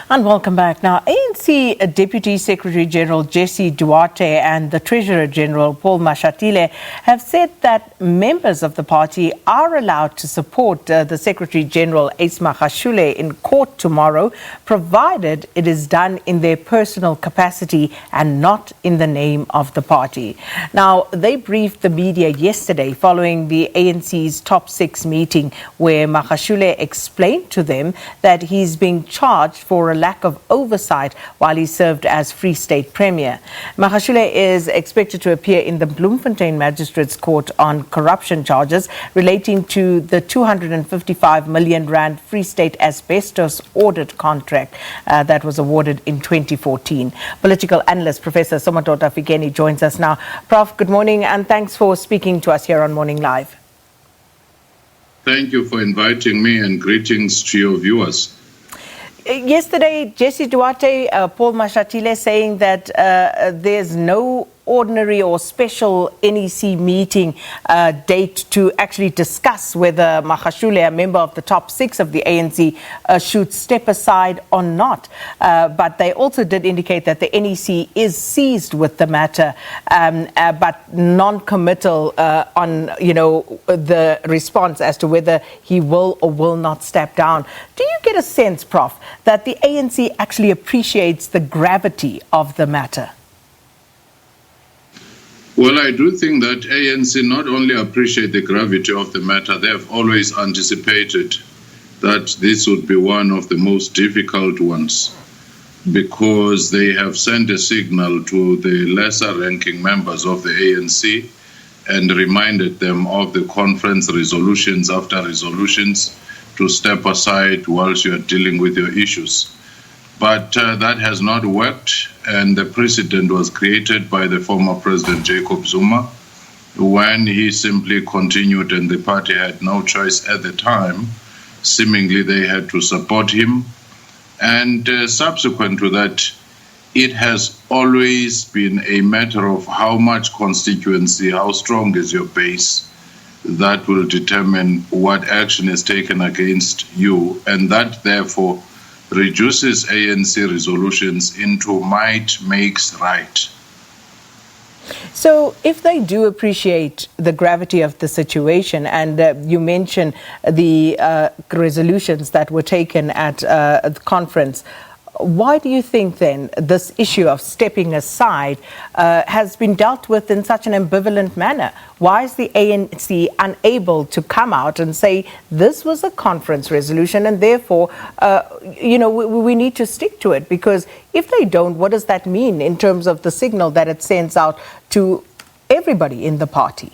And welcome back. Now, ANC Deputy Secretary-General Jessie Duarte and the Treasurer-General Paul Mashatile have said that members of the party are allowed to support the Secretary-General Ace Magashule in court tomorrow, provided it is done in their personal capacity and not in the name of the party. Now, they briefed the media yesterday following the ANC's Top Six meeting, where Magashule explained to them that he's being charged for a lack of oversight while he served as Free State Premier. Magashule is expected to appear in the Bloemfontein Magistrate's Court on corruption charges relating to the 255 million rand Free State Asbestos Audit Contract that was awarded in 2014. Political analyst Professor Somadoda Fikeni joins us now. Prof, good morning and thanks for speaking to us here on Morning Live. Thank you for inviting me and greetings to your viewers. Yesterday, Jessie Duarte, Paul Mashatile saying that there's no ordinary or special NEC meeting date to actually discuss whether Magashule, a member of the top six of the ANC, should step aside or not. But they also did indicate that the NEC is seized with the matter, but non-committal on, the response as to whether he will or will not step down. Do you get a sense, Prof, that the ANC actually appreciates the gravity of the matter? Well, I do think that ANC not only appreciate the gravity of the matter, they have always anticipated that this would be one of the most difficult ones, because they have sent a signal to the lesser-ranking members of the ANC and reminded them of the conference resolutions after resolutions to step aside whilst you are dealing with your issues. But that has not worked, and the precedent was created by the former President Jacob Zuma when he simply continued, and the party had no choice at the time. Seemingly they had to support him, and subsequent to that, it has always been a matter of how much constituency, how strong is your base, that will determine what action is taken against you, and that therefore reduces ANC resolutions into might makes right. So if they do appreciate the gravity of the situation, and you mentioned the resolutions that were taken at the conference, why do you think then this issue of stepping aside has been dealt with in such an ambivalent manner? Why is the ANC unable to come out and say this was a conference resolution and therefore, we need to stick to it? Because if they don't, what does that mean in terms of the signal that it sends out to everybody in the party?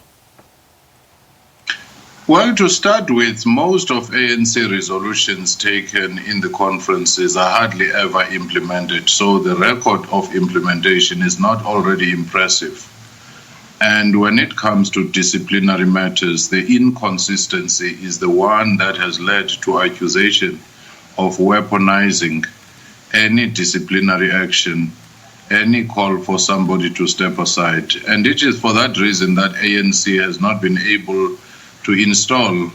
Well, to start with, most of ANC resolutions taken in the conferences are hardly ever implemented. So the record of implementation is not already impressive. And when it comes to disciplinary matters, the inconsistency is the one that has led to accusation of weaponizing any disciplinary action, any call for somebody to step aside. And it is for that reason that ANC has not been able to install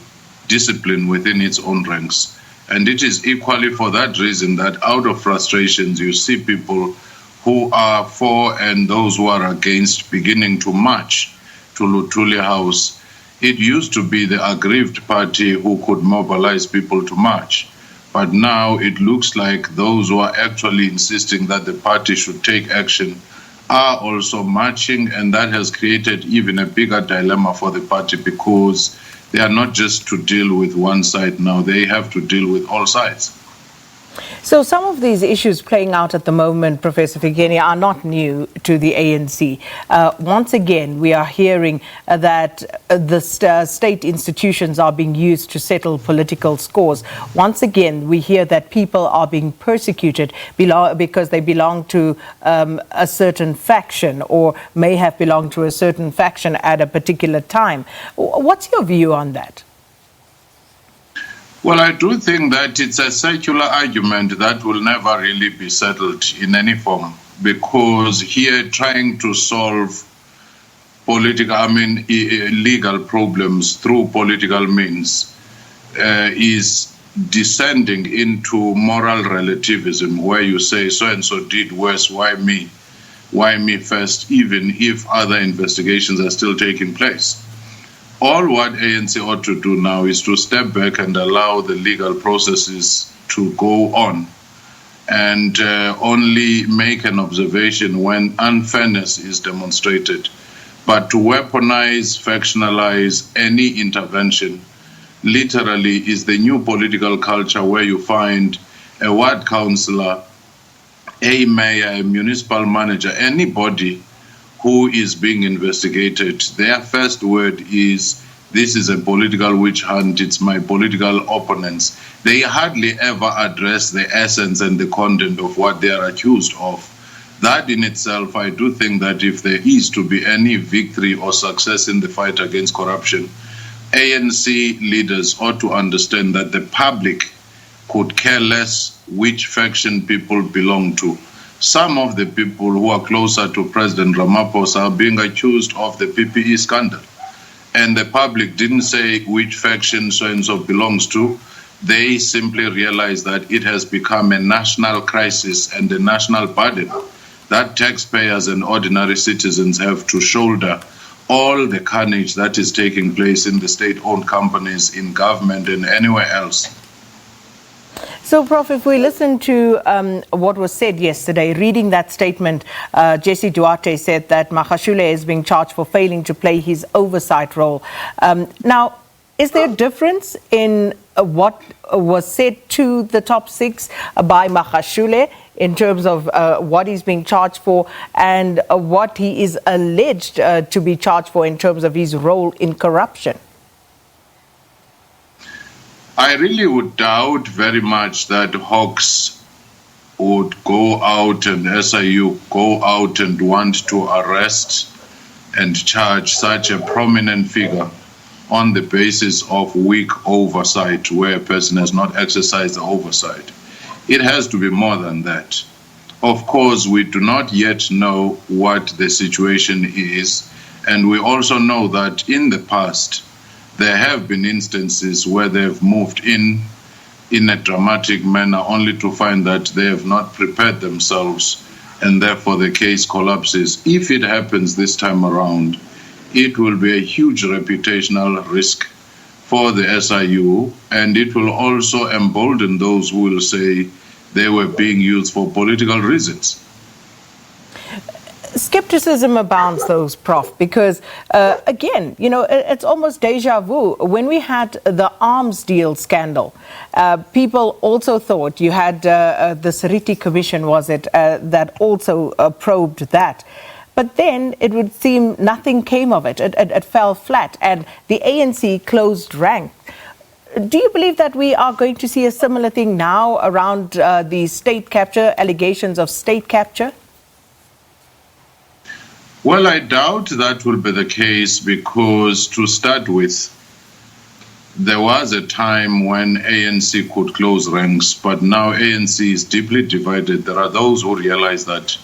discipline within its own ranks. And it is equally for that reason that out of frustrations, you see people who are for and those who are against beginning to march to Luthuli House. It used to be the aggrieved party who could mobilize people to march. But now it looks like those who are actually insisting that the party should take action are also marching, and that has created even a bigger dilemma for the party, because they are not just to deal with one side now, they have to deal with all sides. So some of these issues playing out at the moment, Professor Fikeni, are not new to the ANC. Once again, we are hearing that the state institutions are being used to settle political scores. Once again, we hear that people are being persecuted because they belong to a certain faction or may have belonged to a certain faction at a particular time. What's your view on that? Well, I do think that it's a circular argument that will never really be settled in any form, because here trying to solve legal problems through political means is descending into moral relativism, where you say so-and-so did worse, why me? Why me first, even if other investigations are still taking place? All what ANC ought to do now is to step back and allow the legal processes to go on, and only make an observation when unfairness is demonstrated. But to weaponize, factionalize any intervention literally is the new political culture, where you find a ward councillor, a mayor, a municipal manager, anybody who is being investigated, their first word is, this is a political witch hunt, it's my political opponents. They hardly ever address the essence and the content of what they are accused of. That in itself, I do think that if there is to be any victory or success in the fight against corruption, ANC leaders ought to understand that the public could care less which faction people belong to. Some of the people who are closer to President Ramaphosa are being accused of the PPE scandal. And the public didn't say which faction so-and-so belongs to. They simply realized that it has become a national crisis and a national burden that taxpayers and ordinary citizens have to shoulder all the carnage that is taking place in the state-owned companies, in government, and anywhere else. So, Prof, if we listen to what was said yesterday, reading that statement, Jessie Duarte said that Magashule is being charged for failing to play his oversight role. Now, is there a difference in what was said to the top six by Magashule in terms of what he's being charged for and what he is alleged to be charged for in terms of his role in corruption? I really would doubt very much that Hawks would go out and SIU go out and want to arrest and charge such a prominent figure on the basis of weak oversight, where a person has not exercised the oversight. It has to be more than that. Of course, we do not yet know what the situation is, and we also know that in the past, there have been instances where they've moved in a dramatic manner only to find that they have not prepared themselves, and therefore the case collapses. If it happens this time around, it will be a huge reputational risk for the SIU, and it will also embolden those who will say they were being used for political reasons. Skepticism abounds, though, Prof, because, again, you know, it's almost deja vu. When we had the arms deal scandal, people also thought you had the Seriti Commission, was it, that also probed that. But then it would seem nothing came of it. It fell flat, and the ANC closed ranks. Do you believe that we are going to see a similar thing now around the state capture, allegations of state capture? Well, I doubt that will be the case because, to start with, there was a time when ANC could close ranks, but now ANC is deeply divided. There are those who realize that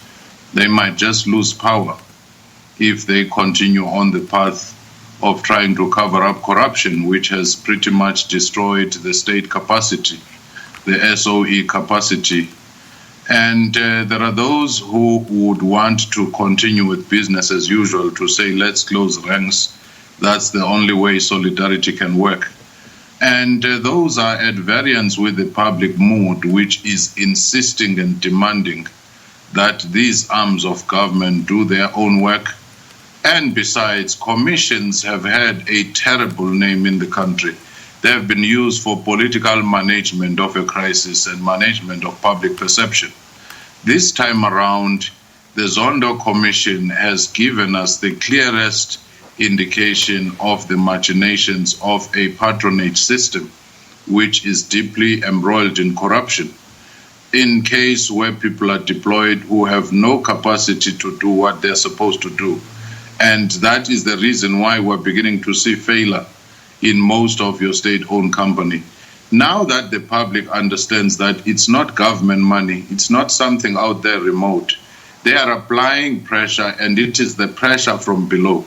they might just lose power if they continue on the path of trying to cover up corruption, which has pretty much destroyed the state capacity, the SOE capacity. And there are those who would want to continue with business as usual, to say, let's close ranks. That's the only way solidarity can work. And those are at variance with the public mood, which is insisting and demanding that these arms of government do their own work. And besides, commissions have had a terrible name in the country. They have been used for political management of a crisis and management of public perception. This time around, the Zondo Commission has given us the clearest indication of the machinations of a patronage system, which is deeply embroiled in corruption. In case where people are deployed who have no capacity to do what they're supposed to do. And that is the reason why we're beginning to see failure in most of your state-owned company. Now that the public understands that it's not government money, it's not something out there remote, they are applying pressure, and it is the pressure from below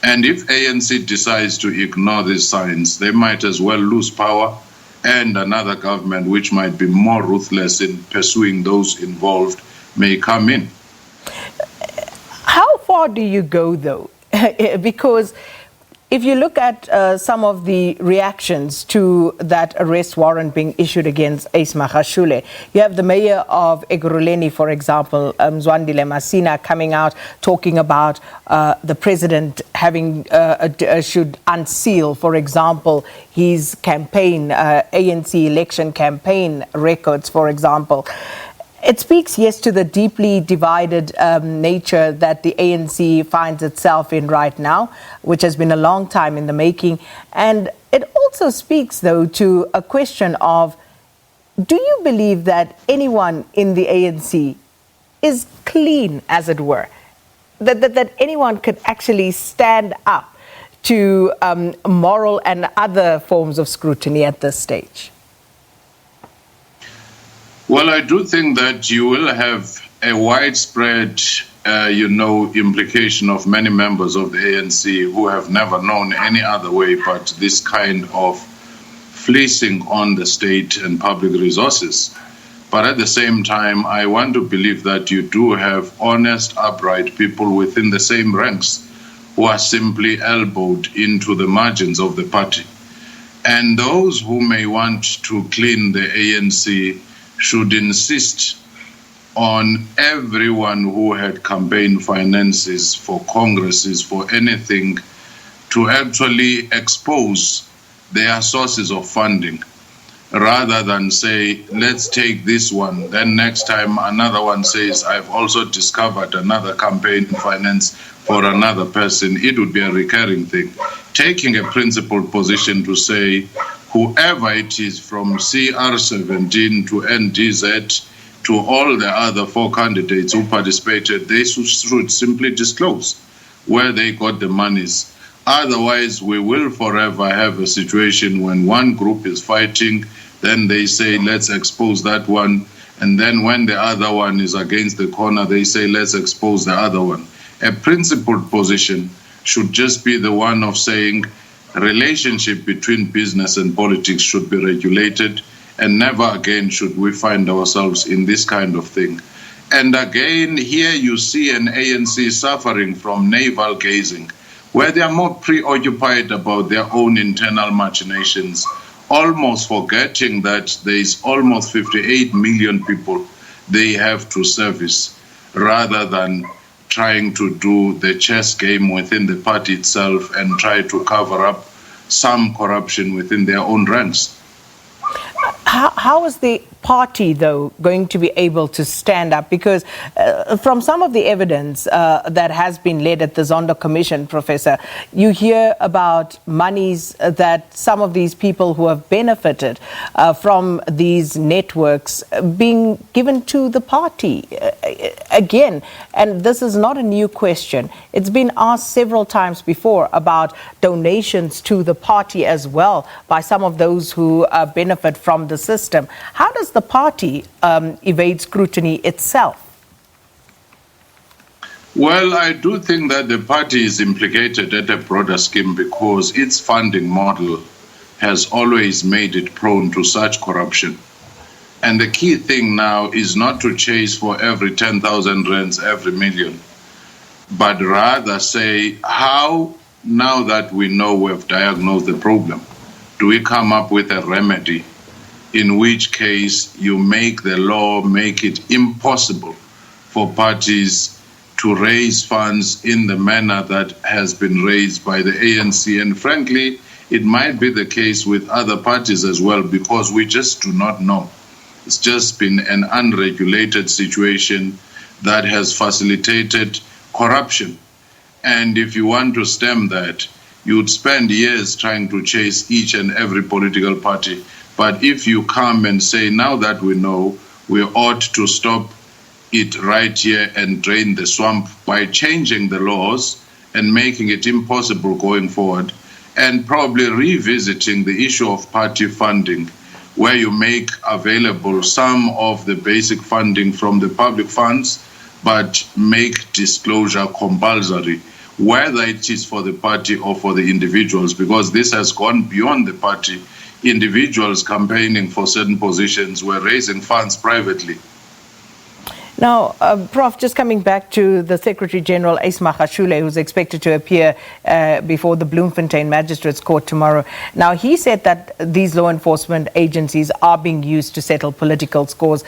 And if ANC decides to ignore these signs, they might as well lose power, and another government which might be more ruthless in pursuing those involved may come in. How far do you go, though? Because if you look at some of the reactions to that arrest warrant being issued against Ace Magashule, you have the mayor of Ekurhuleni, for example, Zwandile Masina, coming out talking about the president having should unseal, for example, his campaign, ANC election campaign records, for example. It speaks, yes, to the deeply divided nature that the ANC finds itself in right now, which has been a long time in the making. And it also speaks, though, to a question of, do you believe that anyone in the ANC is clean, as it were? That anyone could actually stand up to moral and other forms of scrutiny at this stage? Well, I do think that you will have a widespread, implication of many members of the ANC who have never known any other way but this kind of fleecing on the state and public resources. But at the same time, I want to believe that you do have honest, upright people within the same ranks who are simply elbowed into the margins of the party. And those who may want to clean the ANC should insist on everyone who had campaign finances for congresses, for anything, to actually expose their sources of funding, rather than say, let's take this one, then next time another one says, I've also discovered another campaign finance for another person. It would be a recurring thing. Taking a principled position to say, whoever it is from CR17 to NDZ to all the other 4 candidates who participated, they should simply disclose where they got the monies. Otherwise, we will forever have a situation when one group is fighting, then they say, let's expose that one. And then when the other one is against the corner, they say, let's expose the other one. A principled position should just be the one of saying, relationship between business and politics should be regulated, and never again should we find ourselves in this kind of thing. And again, here you see an ANC suffering from navel gazing, where they are more preoccupied about their own internal machinations, almost forgetting that there is almost 58 million people they have to service, rather than trying to do the chess game within the party itself and try to cover up some corruption within their own ranks. How is the party, though, going to be able to stand up? Because from some of the evidence that has been led at the Zondo Commission, Professor, you hear about monies that some of these people who have benefited from these networks being given to the party. Again, and this is not a new question. It's been asked several times before about donations to the party as well by some of those who benefit from the system. How does the party evade scrutiny itself? Well, I do think that the party is implicated at a broader scheme because its funding model has always made it prone to such corruption. And the key thing now is not to chase for every 10,000 rands, every million, but rather say, how, now that we know we've diagnosed the problem, do we come up with a remedy? In which case you make the law make it impossible for parties to raise funds in the manner that has been raised by the ANC. And frankly, it might be the case with other parties as well, because we just do not know. It's just been an unregulated situation that has facilitated corruption. And if you want to stem that, you'd spend years trying to chase each and every political party. But if you come and say, now that we know, we ought to stop it right here and drain the swamp by changing the laws and making it impossible going forward, and probably revisiting the issue of party funding, where you make available some of the basic funding from the public funds, but make disclosure compulsory, whether it is for the party or for the individuals, because this has gone beyond the party. Individuals campaigning for certain positions were raising funds privately. Now, Prof, just coming back to the Secretary-General Ace Magashule, who's expected to appear before the Bloemfontein Magistrate's Court tomorrow. Now, he said that these law enforcement agencies are being used to settle political scores.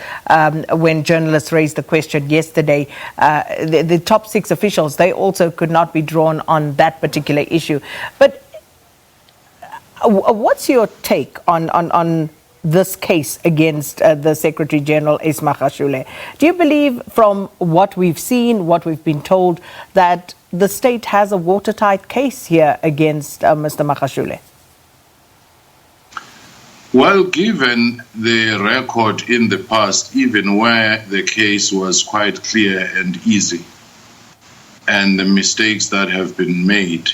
When journalists raised the question yesterday, the top six officials, they also could not be drawn on that particular issue. But what's your take on this case against the Secretary-General Ace Magashule? Do you believe, from what we've seen, what we've been told, that the state has a watertight case here against Mr. Magashule? Well, given the record in the past, even where the case was quite clear and easy, and the mistakes that have been made,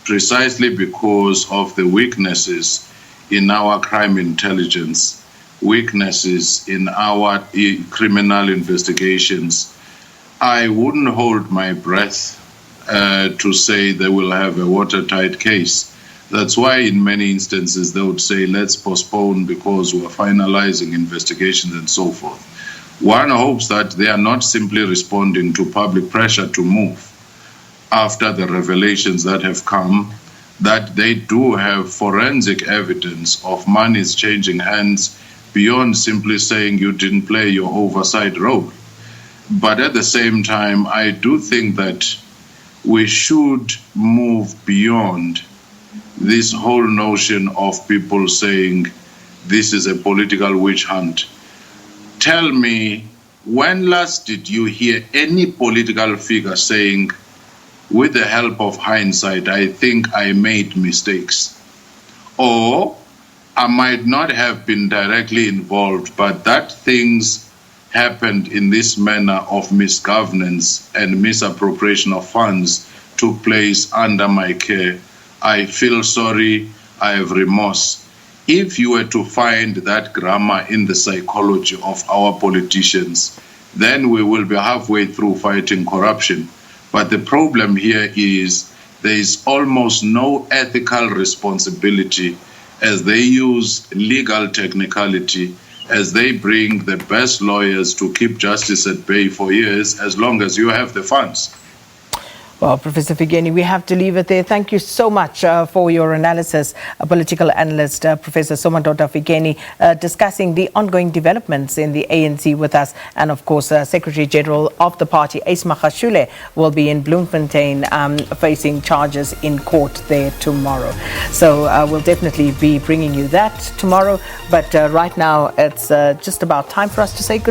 precisely because of the weaknesses in our crime intelligence, weaknesses in our criminal investigations, I wouldn't hold my breath to say they will have a watertight case. That's why in many instances they would say, let's postpone because we're finalizing investigations and so forth. One hopes that they are not simply responding to public pressure to move after the revelations that have come, that they do have forensic evidence of monies changing hands beyond simply saying you didn't play your oversight role. But at the same time, I do think that we should move beyond this whole notion of people saying this is a political witch hunt. Tell me, when last did you hear any political figure saying, with the help of hindsight, I think I made mistakes? Or I might not have been directly involved, but that things happened in this manner of misgovernance and misappropriation of funds took place under my care. I feel sorry, I have remorse. If you were to find that grammar in the psychology of our politicians, then we will be halfway through fighting corruption. But the problem here is there is almost no ethical responsibility as they use legal technicality, as they bring the best lawyers to keep justice at bay for years, as long as you have the funds. Well, Professor Fikeni, we have to leave it there. Thank you so much for your analysis. A political analyst, Professor Somadoda Fikeni, discussing the ongoing developments in the ANC with us. And of course, Secretary-General of the party, Ace Magashule, will be in Bloemfontein facing charges in court there tomorrow. So we'll definitely be bringing you that tomorrow. But right now, it's just about time for us to say goodbye.